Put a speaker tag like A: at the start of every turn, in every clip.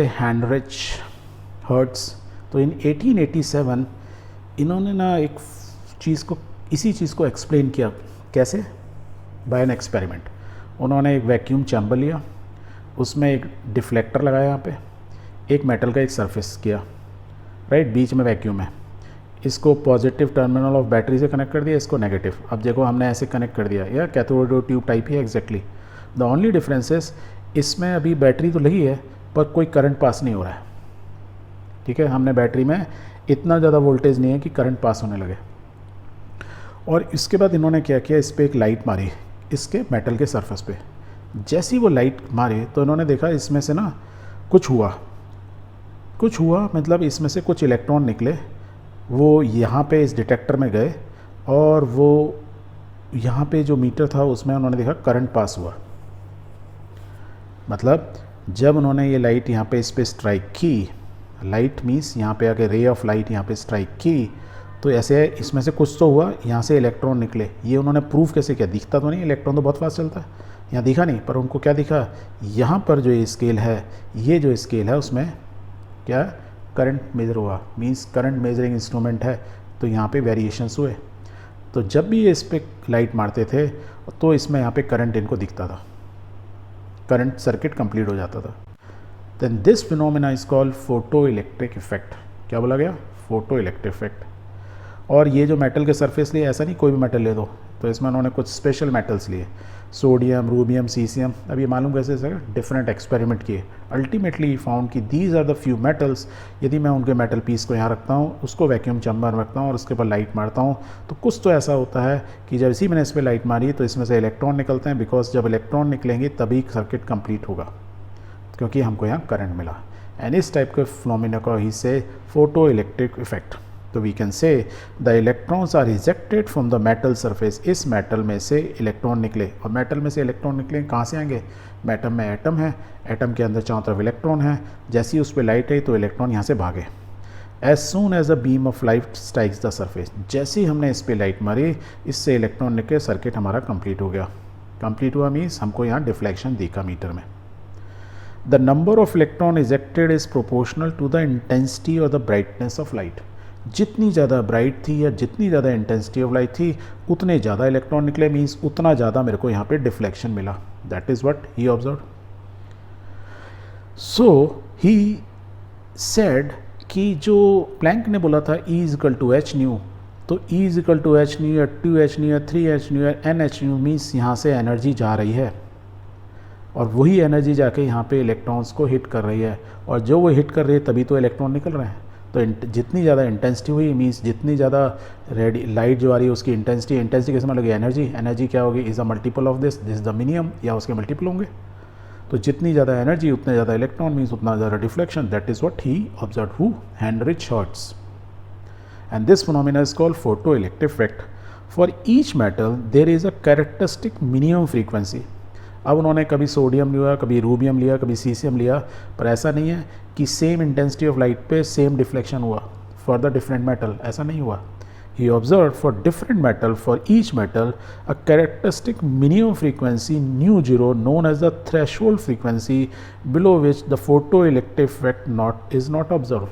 A: Heinrich hertz. तो इन 1887 इन्होंने ना एक चीज़ को, इसी चीज़ को एक्सप्लेन किया। कैसे? By an experiment. उन्होंने एक वैक्यूम चैम्बर लिया, उसमें एक डिफ्लेक्टर लगाया, यहाँ पे एक मेटल का एक सरफेस किया, राइट, बीच में वैक्यूम है। इसको पॉजिटिव टर्मिनल ऑफ बैटरी से कनेक्ट कर दिया, इसको नेगेटिव। अब देखो हमने ऐसे कनेक्ट कर दिया, या कैथोड ट्यूब टाइप ही है exactly. The only difference is इसमें अभी बैटरी तो लगी है पर कोई करंट पास नहीं हो रहा है। ठीक है, हमने बैटरी में इतना ज़्यादा वोल्टेज नहीं है कि करंट पास होने लगे। और इसके बाद इन्होंने क्या किया, इस पर एक लाइट मारी इसके मेटल के सरफेस पे। जैसी वो लाइट मारे तो इन्होंने देखा इसमें से ना कुछ हुआ, मतलब इसमें से कुछ इलेक्ट्रॉन निकले, वो यहाँ पे इस डिटेक्टर में गए और वो यहाँ पे जो मीटर था उसमें उन्होंने देखा करंट पास हुआ। मतलब जब उन्होंने ये लाइट यहाँ पे इस पर स्ट्राइक की, लाइट मीन्स यहाँ पे आके रे ऑफ लाइट यहाँ पे स्ट्राइक की, तो ऐसे इसमें से कुछ तो हुआ, यहाँ से इलेक्ट्रॉन निकले। ये उन्होंने प्रूफ कैसे किया? दिखता तो नहीं, इलेक्ट्रॉन तो बहुत फास्ट चलता है, यहाँ दिखा नहीं, पर उनको क्या दिखा, यहाँ पर जो ये स्केल है, ये जो स्केल है उसमें क्या करंट मेजर हुआ, मीन्स करंट मेजरिंग इंस्ट्रूमेंट है, तो यहाँ पे वेरिएशंस हुए। तो जब भी ये इस पर लाइट मारते थे तो इसमें यहाँ पे करंट इनको दिखता था, करंट सर्किट कंप्लीट हो जाता था। Then this phenomena is called photo electric effect. क्या बोला गया? Photo electric effect. और ये जो मेटल के सरफेस लिए, ऐसा नहीं कोई भी मेटल ले दो, तो इसमें उन्होंने कुछ स्पेशल मेटल्स लिए, सोडियम, रूबियम, सीसियम। अब ये मालूम कैसे सर? डिफरेंट एक्सपेरिमेंट किए, अल्टीमेटली फाउंड कि these are the few metals. यदि मैं उनके मेटल पीस को यहाँ रखता हूँ, उसको वैक्यूम चैम्बर में रखता हूँ और उसके ऊपर लाइट मारता हूँ, तो कुछ तो ऐसा होता है कि जब इसी मैंने इस पर लाइट मारी तो इसमें से इलेक्ट्रॉन निकलते हैं, बिकॉज जब इलेक्ट्रॉन निकलेंगे तभी सर्किट कंप्लीट होगा, क्योंकि हमको यहाँ करंट मिला। एंड इस टाइप के फिनोमेना को ही से फोटो इलेक्ट्रिक इफेक्ट। तो we can say the electrons are ejected from the metal surface. इस मेटल में से इलेक्ट्रॉन निकले, और मेटल में से इलेक्ट्रॉन निकले कहाँ से आएंगे? मेटल में एटम है, एटम के अंदर चारों तरफ इलेक्ट्रॉन है। जैसे ही उस पर लाइट आई तो इलेक्ट्रॉन यहाँ से भागे। As soon as a beam of light strikes the surface, जैसे ही हमने इस पर लाइट मारी, इससे इलेक्ट्रॉन निकले, सर्किट हमारा कंप्लीट हो गया। कंप्लीट हुआ मीन्स हमको यहाँ डिफ्लेक्शन दिखा मीटर में। The number of electron ejected is proportional to the intensity और द ब्राइटनेस ऑफ लाइट। जितनी ज़्यादा ब्राइट थी या जितनी ज़्यादा इंटेंसिटी ऑफ लाइट थी, उतने ज़्यादा इलेक्ट्रॉन निकले, मीन्स उतना ज़्यादा मेरे को यहाँ पे डिफ्लेक्शन मिला। That is what he observe. So he said कि जो प्लैंक ने बोला था E is equal to h nu, तो E is equal to h nu या 2h न्यू या 3h न्यू या NH न्यू, मीन्स यहाँ से एनर्जी जा रही है और वही एनर्जी जाके यहाँ पे इलेक्ट्रॉन्स को हिट कर रही है, और जो वो हिट कर रही है तभी तो इलेक्ट्रॉन निकल रहे हैं। तो जितनी ज़्यादा इंटेंसिटी हुई, मीन्स जितनी ज़्यादा रेडी लाइट जो आ रही है उसकी इंटेंसिटी कैसे मतलब एनर्जी क्या होगी? Is a multiple of this the minimum, या उसके मल्टीपल होंगे। तो जितनी ज़्यादा एनर्जी उतने ज़्यादा इलेक्ट्रॉन, मीन्स उतना ज़्यादा deflection. That is what he observe, who? Heinrich hertz. And this phenomena is called photo electric effect. For each metal there is a characteristic minimum frequency. अब उन्होंने कभी सोडियम लिया, कभी रूबियम लिया, कभी सीसियम लिया, पर ऐसा नहीं है कि सेम इंटेंसिटी ऑफ लाइट पे सेम डिफ्लेक्शन हुआ फॉर द डिफरेंट मेटल, ऐसा नहीं हुआ। He observe for different metal, for each metal a characteristic minimum frequency nu zero known as the threshold frequency below which the photo electric effect is not observe.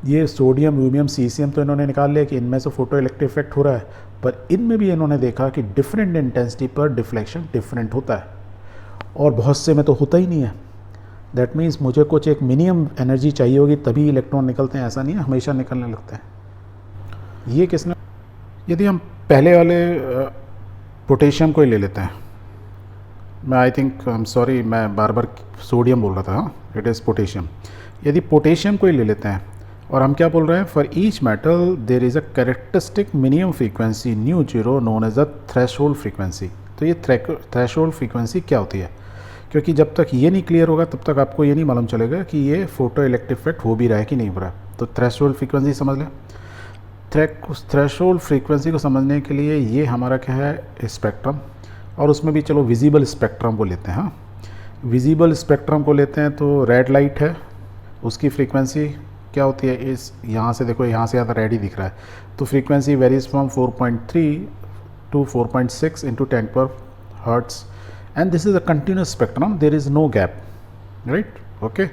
A: ये sodium, rubidium, caesium तो इन्होंने निकाल लिया कि इनमें से photo electric effect हो रहा है, पर इनमें भी इन्होंने देखा कि डिफरेंट इंटेंसिटी पर डिफ्लेक्शन डिफरेंट होता है, और बहुत से में तो होता ही नहीं है। दैट मीन्स मुझे कुछ एक मिनिमम एनर्जी चाहिए होगी तभी इलेक्ट्रॉन निकलते हैं, ऐसा नहीं है हमेशा निकलने लगते हैं। ये किसने? यदि हम पहले वाले पोटेशियम को ही ले लेते हैं, मैं I think I am sorry, मैं बार बार सोडियम बोल रहा था, इट इज़ पोटेशियम। यदि पोटेशियम को ही ले लेते हैं, और हम क्या बोल रहे हैं? For each metal there is a characteristic minimum frequency nu zero known as a threshold frequency. तो ये थ्रेशोल्ड फ्रीक्वेंसी क्या होती है? क्योंकि जब तक ये नहीं क्लियर होगा तब तक आपको ये नहीं मालूम चलेगा कि ये फोटो इलेक्ट्रिक इफेक्ट हो भी रहा है कि नहीं हो रहा है। तो थ्रेशोल्ड फ्रीक्वेंसी समझ लें। थ्रेशोल्ड फ्रीक्वेंसी को समझने के लिए ये हमारा क्या है? स्पेक्ट्रम, और उसमें भी चलो विजिबल स्पेक्ट्रम को लेते हैं। हाँ, विजिबल स्पेक्ट्रम को लेते हैं तो रेड लाइट है, उसकी फ्रीक्वेंसी क्या होती है? इस यहाँ से देखो, यहाँ से ज़्यादा रेड ही दिख रहा है, तो frequency varies from 4.3 to 4.6 into 10 per hertz, and this is a continuous spectrum, there is no gap, right? Okay.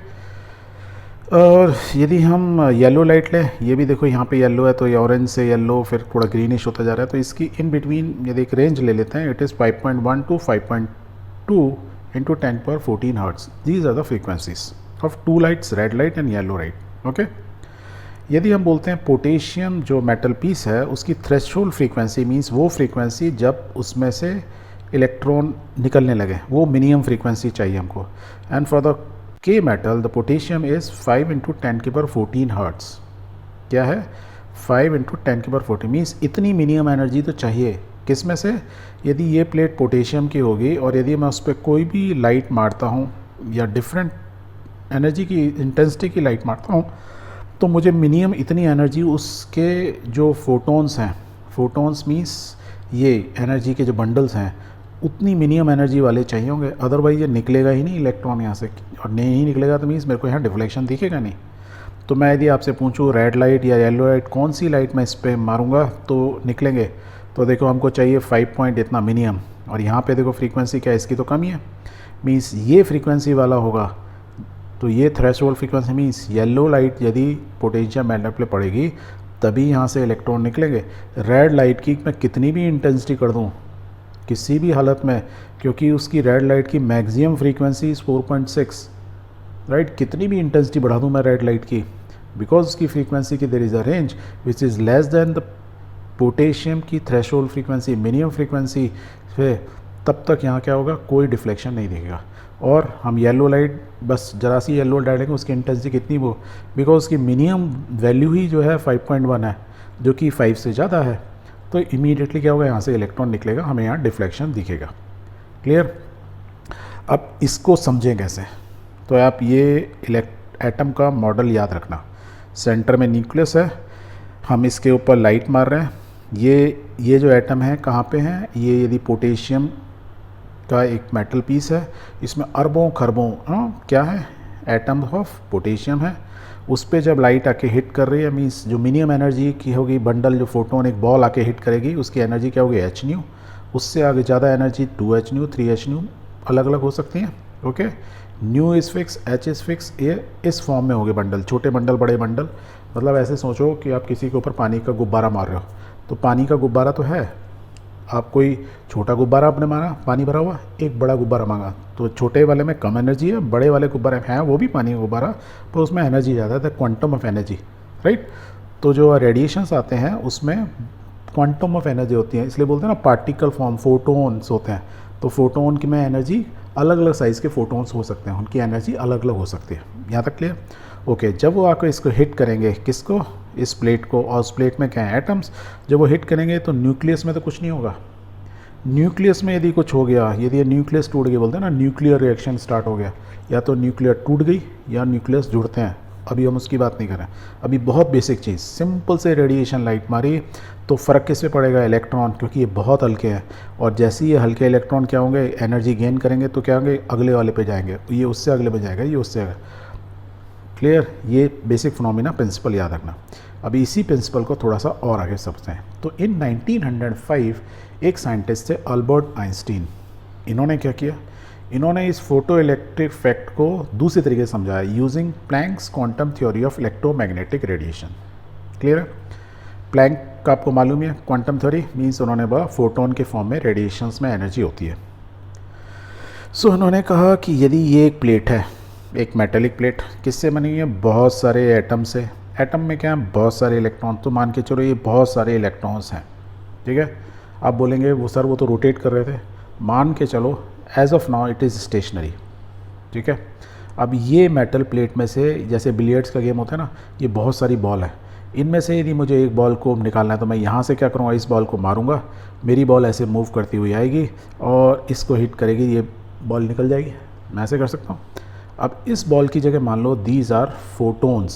A: और यदि हम येलो लाइट लें, ये भी देखो यहाँ पे येलो है, तो ये ऑरेंज से येलो फिर थोड़ा ग्रीनिश होता जा रहा है, तो इसकी इन बिटवीन यदि एक रेंज ले लेते हैं, it is 5.1 to 5.2 into 10^14 hertz. These are the frequencies of two lights, red light and yellow light. Okay. यदि हम बोलते हैं पोटेशियम जो मेटल पीस है उसकी थ्रेशोल्ड फ्रीक्वेंसी मीन्स वो फ्रीक्वेंसी जब उसमें से इलेक्ट्रॉन निकलने लगे, वो मिनिमम फ्रीक्वेंसी चाहिए हमको। And for the K metal the potassium is 5 into 10^14 hertz. क्या है? 5 इंटू 10^14 मीन्स इतनी मिनिमम एनर्जी तो चाहिए। किस में से? यदि ये प्लेट पोटेशियम की होगी और यदि मैं उस पर कोई भी लाइट मारता हूँ या डिफरेंट एनर्जी की इंटेंसिटी की लाइट मारता हूँ, तो मुझे मिनिमम इतनी एनर्जी उसके जो फोटोन्स हैं, फोटोन्स मीन्स ये एनर्जी के जो बंडल्स हैं, उतनी मिनिमम एनर्जी वाले चाहिए होंगे। अदरवाइज ये निकलेगा ही नहीं इलेक्ट्रॉन यहाँ से, और नहीं निकलेगा तो मीन्स मेरे को यहाँ डिफ्लेक्शन दिखेगा नहीं। तो मैं यदि आपसे पूछूँ रेड लाइट या येलो लाइट कौन सी लाइट मैं इस पर मारूँगा तो निकलेंगे, तो देखो हमको चाहिए 5 पॉइंट इतना मिनिमम, और यहाँ पे देखो फ्रीक्वेंसी क्या है, इसकी तो कम ही है, मीन्स ये फ्रीक्वेंसी वाला होगा। तो ये threshold frequency means yellow light यदि पोटेशियम मेटल पे पड़ेगी तभी यहाँ से इलेक्ट्रॉन निकलेंगे। रेड लाइट की मैं कितनी भी इंटेंसिटी कर दूँ किसी भी हालत में, क्योंकि उसकी रेड लाइट की मैक्सिमम फ्रीक्वेंसी इज़ 4.6, राइट। कितनी भी इंटेंसिटी बढ़ा दूँ मैं रेड लाइट की, बिकॉज उसकी फ्रीक्वेंसी की there is a range which is less than the potassium की थ्रेशोल्ड फ्रीक्वेंसी, मिनिमम फ्रीक्वेंसी पे, तब तक यहाँ क्या होगा, कोई डिफ्लेक्शन नहीं दिखेगा। और हम येलो लाइट बस जरा सी येलो डालेंगे, उसकी इंटेंसिटी कितनी वो, बिकॉज उसकी मिनिमम वैल्यू ही जो है 5.1 है, जो कि 5 से ज़्यादा है, तो इमीडिएटली क्या होगा, यहाँ से इलेक्ट्रॉन निकलेगा, हमें यहाँ डिफ्लेक्शन दिखेगा। क्लियर? अब इसको समझें कैसे, तो आप ये एटम का मॉडल याद रखना। सेंटर में न्यूक्लियस है, हम इसके ऊपर लाइट मार रहे हैं, ये जो एटम है कहाँ पे है, ये यदि पोटेशियम का एक मेटल पीस है, इसमें अरबों खरबों क्या है, एटम ऑफ पोटेशियम है। उस पर जब लाइट आके हिट कर रही है, मीन्स जो मिनिमम एनर्जी की होगी, बंडल जो फोटोन एक बॉल आके हिट करेगी, उसकी एनर्जी क्या होगी, h न्यू। उससे आगे ज़्यादा energy 2h new 3h new अलग अलग हो सकती हैं। Okay, new is fix, h is fix. ये इस फॉर्म में होंगे बंडल, छोटे बंडल बड़े बंडल। मतलब ऐसे सोचो कि आप किसी के ऊपर पानी का गुब्बारा मार रहे हो, तो पानी का गुब्बारा तो है, आप कोई छोटा गुब्बारा आपने मारा पानी भरा हुआ, एक बड़ा गुब्बारा मांगा, तो छोटे वाले में कम एनर्जी है, बड़े वाले गुब्बारे हैं वो भी पानी का गुब्बारा, पर उसमें एनर्जी ज़्यादा है, क्वांटम ऑफ एनर्जी, राइट। तो जो रेडिएशंस आते हैं उसमें क्वांटम ऑफ एनर्जी होती है, इसलिए बोलते हैं ना पार्टिकल फॉर्म, फोटोन्स होते हैं। तो फोटोन की में एनर्जी अलग अलग साइज़ के फोटोन्स हो सकते हैं, उनकी एनर्जी अलग अलग हो सकती है। यहाँ तक क्लियर? ओके, जब वो आकर इसको हिट करेंगे, किसको, इस प्लेट को, और उस प्लेट में क्या है, एटम्स, जब वो हिट करेंगे तो न्यूक्लियस में तो कुछ नहीं होगा। न्यूक्लियस में यदि कुछ हो गया, यदि ये न्यूक्लियस टूट गया, बोलते हैं ना न्यूक्लियर रिएक्शन स्टार्ट हो गया, या तो न्यूक्लियर टूट गई या न्यूक्लियस जुड़ते हैं, अभी हम उसकी बात नहीं कर रहे हैं। अभी बहुत बेसिक चीज़, सिंपल से रेडिएशन लाइट मारी तो फ़र्क किस पे पड़ेगा, इलेक्ट्रॉन, क्योंकि ये बहुत हल्के हैं, और जैसे ही ये हल्के इलेक्ट्रॉन क्या होंगे, एनर्जी गेन करेंगे तो क्या होंगे, अगले वाले पे जाएंगे, ये उससे अगले पे जाएगा, ये उससे अगले। क्लियर? ये बेसिक फिनोमिना प्रिंसिपल याद रखना। अभी इसी प्रिंसिपल को थोड़ा सा और आगे समझते हैं। तो इन 1905 एक साइंटिस्ट थे अल्बर्ट आइंस्टीन। इन्होंने क्या किया, इन्होंने इस फोटो इलेक्ट्रिक इफेक्ट को दूसरे तरीके से समझाया, using Planck's quantum theory of electromagnetic radiation. Clear है? प्लैंक का आपको मालूम है, क्वांटम थ्योरी मीन्स उन्होंने बोला फोटोन के फॉर्म में रेडिएशंस में एनर्जी होती है। सो उन्होंने कहा कि यदि ये एक प्लेट है, एक मेटेलिक प्लेट, किससे बनी हुई है, बहुत सारे एटम से, एटम में क्या है, बहुत सारे इलेक्ट्रॉन, तो मान के चलो ये बहुत सारे इलेक्ट्रॉन्स हैं, ठीक है। आप बोलेंगे वो सर वो तो रोटेट कर रहे थे, मान के चलो as of now it is stationary, ठीक है। अब ये मेटल प्लेट में से, जैसे बिलियर्ड्स का गेम होता है ना, ये बहुत सारी बॉल है, इनमें से यदि मुझे एक बॉल को निकालना है तो मैं यहाँ से क्या करूँगा, इस बॉल को मारूँगा, मेरी बॉल ऐसे मूव करती हुई आएगी और इसको हिट करेगी, ये बॉल निकल जाएगी, मैं ऐसे कर सकता हूँ। अब इस बॉल की जगह मान लो दीज आर फोटोन्स,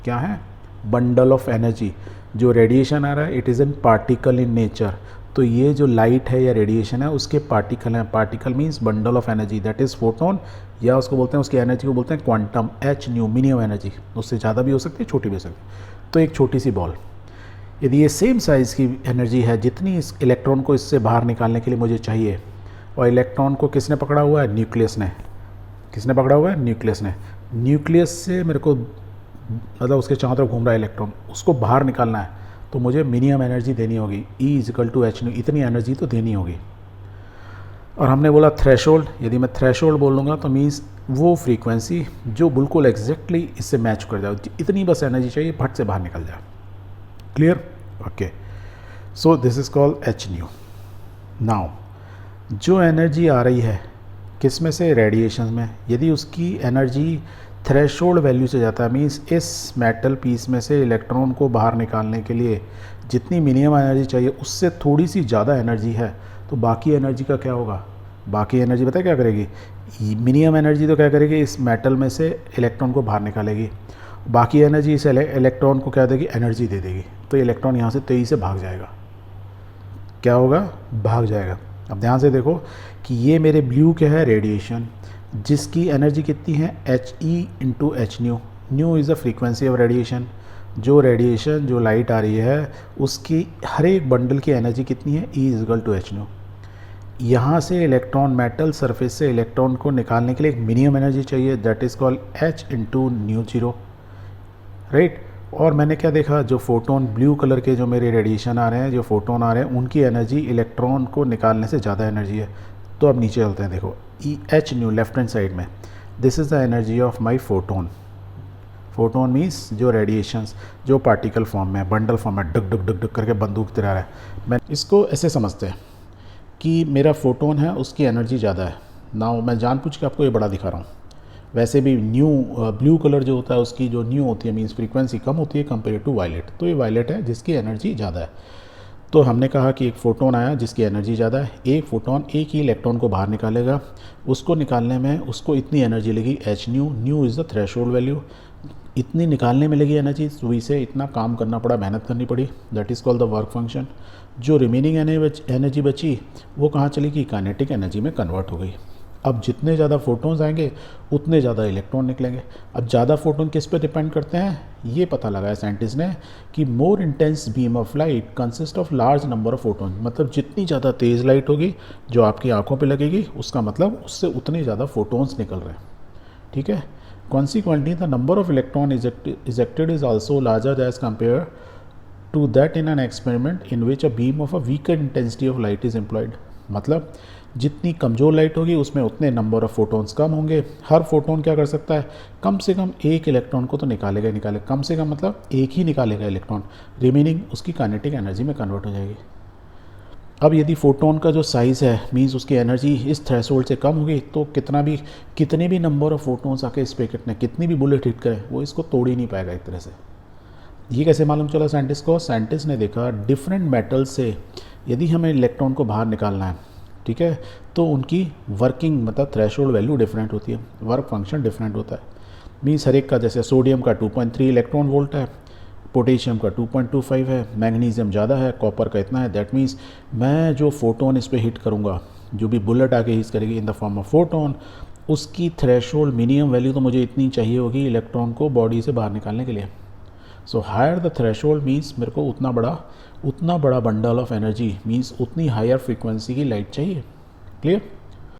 A: क्या है, बंडल ऑफ एनर्जी। जो रेडिएशन आ रहा है it is an particle in nature, तो ये जो लाइट है या रेडिएशन है उसके पार्टिकल हैं, particle means bundle of energy, that is photon, या उसको बोलते हैं, उसकी एनर्जी को बोलते हैं quantum, h new, minimum energy, उससे ज़्यादा भी हो सकती है, छोटी भी हो सकती है। तो एक छोटी सी बॉल, यदि ये सेम साइज़ की एनर्जी है जितनी इस इलेक्ट्रॉन को इससे बाहर निकालने के लिए मुझे चाहिए, और इलेक्ट्रॉन को किसने पकड़ा हुआ है, न्यूक्लियस ने, किसने पकड़ा हुआ है, न्यूक्लियस ने, न्यूक्लियस से मेरे को मतलब उसके चारों तरफ घूम रहा है इलेक्ट्रॉन, उसको बाहर निकालना है तो मुझे मिनिमम एनर्जी देनी होगी, E=h, इतनी एनर्जी तो देनी होगी। और हमने बोला थ्रेशोल्ड, यदि मैं थ्रेशोल्ड बोल लूँगा तो मीन्स वो फ्रीक्वेंसी जो बिल्कुल एग्जैक्टली इससे मैच कर जाए, इतनी बस एनर्जी चाहिए फट से बाहर निकल जाए। Clear? Okay, so this is called H new. Now जो एनर्जी आ रही है किस में से, रेडिएशन में, यदि उसकी एनर्जी थ्रेशोल्ड वैल्यू से जाता है, मीन्स इस मेटल पीस में से इलेक्ट्रॉन को बाहर निकालने के लिए जितनी मिनिमम एनर्जी चाहिए उससे थोड़ी सी ज़्यादा एनर्जी है, तो बाकी एनर्जी का क्या होगा? बाकी एनर्जी पता है क्या करेगी? मिनिमम एनर्जी तो क्या करेगी, इस मेटल में से इलेक्ट्रॉन को बाहर निकालेगी, बाकी एनर्जी इस इलेक्ट्रॉन को क्या देगी? एनर्जी दे देगी। तो इलेक्ट्रॉन यहाँ से तेज़ी से भाग जाएगा। क्या होगा? भाग जाएगा। अब ध्यान से देखो कि ये मेरे ब्लू क्या है? रेडिएशन, जिसकी एनर्जी कितनी है? He/h new. New is the frequency of radiation. जो रेडिएशन जो लाइट आ रही है उसकी हर एक बंडल की एनर्जी कितनी है? E=h new. यहाँ से इलेक्ट्रॉन मेटल सरफेस से इलेक्ट्रॉन को निकालने के लिए एक मिनिमम एनर्जी चाहिए, that is called h/μ0, right. और मैंने क्या देखा, जो फोटोन ब्लू कलर के जो मेरे रेडिएशन आ रहे हैं, जो फोटोन आ रहे हैं, उनकी एनर्जी इलेक्ट्रॉन को निकालने से ज़्यादा एनर्जी है। तो अब नीचे चलते हैं, देखो h nu left hand side में, this is the energy of my photon. Photon means जो रेडिएशंस जो पार्टिकल फॉर्म में, बंडल फॉर्म में डग डग डग डग करके बंदूक तिरा रहा है। मैं इसको ऐसे समझते हैं कि मेरा फोटोन है, उसकी एनर्जी ज़्यादा है। नाउ मैं जानबूझ के आपको ये बड़ा दिखा रहा हूँ। वैसे भी न्यू ब्लू कलर जो होता है उसकी जो न्यू होती है मीन्स फ्रीक्वेंसी कम होती है कंपेयर टू वायलेट। तो ये वायलेट है जिसकी एनर्जी ज़्यादा है। तो हमने कहा कि एक फ़ोटोन आया जिसकी एनर्जी ज़्यादा है, एक फ़ोटोन एक ही इलेक्ट्रॉन को बाहर निकालेगा, उसको निकालने में उसको इतनी एनर्जी लगी h new. New is the threshold value. इतनी निकालने में लगी एनर्जी, सुई से इतना काम करना पड़ा, मेहनत करनी पड़ी, that is called the work function. जो रिमेनिंग एनर्जी बची वो कहाँ चली गई? काइनेटिक एनर्जी में कन्वर्ट हो गई। अब जितने ज़्यादा फोटोन्स आएंगे उतने ज़्यादा इलेक्ट्रॉन निकलेंगे। अब ज़्यादा फोटोन किस पे डिपेंड करते हैं? ये पता लगाया साइंटिस्ट ने कि more intense beam of light consist of large number of photon. मतलब जितनी ज़्यादा तेज़ लाइट होगी जो आपकी आंखों पे लगेगी, उसका मतलब उससे उतने ज़्यादा फोटोन्स निकल रहे हैं, ठीक है। Consequently the number of electron ejected is also larger as compare to that in an experiment in which a beam of a weaker intensity of light is employed. मतलब जितनी कमज़ोर लाइट होगी उसमें उतने नंबर ऑफ फोटोन्स कम होंगे। हर photon क्या कर सकता है? कम से कम एक इलेक्ट्रॉन को तो निकालेगा ही निकालेगा। कम से कम मतलब एक ही निकालेगा इलेक्ट्रॉन, रिमेनिंग उसकी काइनेटिक एनर्जी में कन्वर्ट हो जाएगी। अब यदि फोटोन का जो साइज़ है मीन्स उसकी एनर्जी इस थ्रेशोल्ड से कम होगी तो कितने भी नंबर ऑफ फोटोन्स आके इस पैकेट में कितनी भी बुलेट हिट करें वो इसको तोड़ ही नहीं पाएगा एक तरह से। ये कैसे मालूम चला साइंटिस्ट को? साइंटिस्ट ने देखा डिफरेंट मेटल से यदि हमें इलेक्ट्रॉन को बाहर निकालना है, ठीक है, तो उनकी वर्किंग मतलब थ्रेशोल्ड वैल्यू डिफरेंट होती है, वर्क फंक्शन डिफरेंट होता है। मीन्स हर एक का, जैसे सोडियम का 2.3 इलेक्ट्रॉन वोल्ट है, पोटेशियम का 2.25 है, मैग्नीशियम ज़्यादा है, कॉपर का इतना है। दैट मीन्स मैं जो फोटोन इस पर हिट करूँगा, जो भी बुलेट आके हिट करेगी in the form of photon, उसकी थ्रेशोल्ड मिनिमम वैल्यू तो मुझे इतनी चाहिए होगी इलेक्ट्रॉन को बॉडी से बाहर निकालने के लिए। So higher the threshold means मेरे को उतना बड़ा बंडल ऑफ एनर्जी मीन्स उतनी हायर फ्रीक्वेंसी की लाइट चाहिए। क्लियर?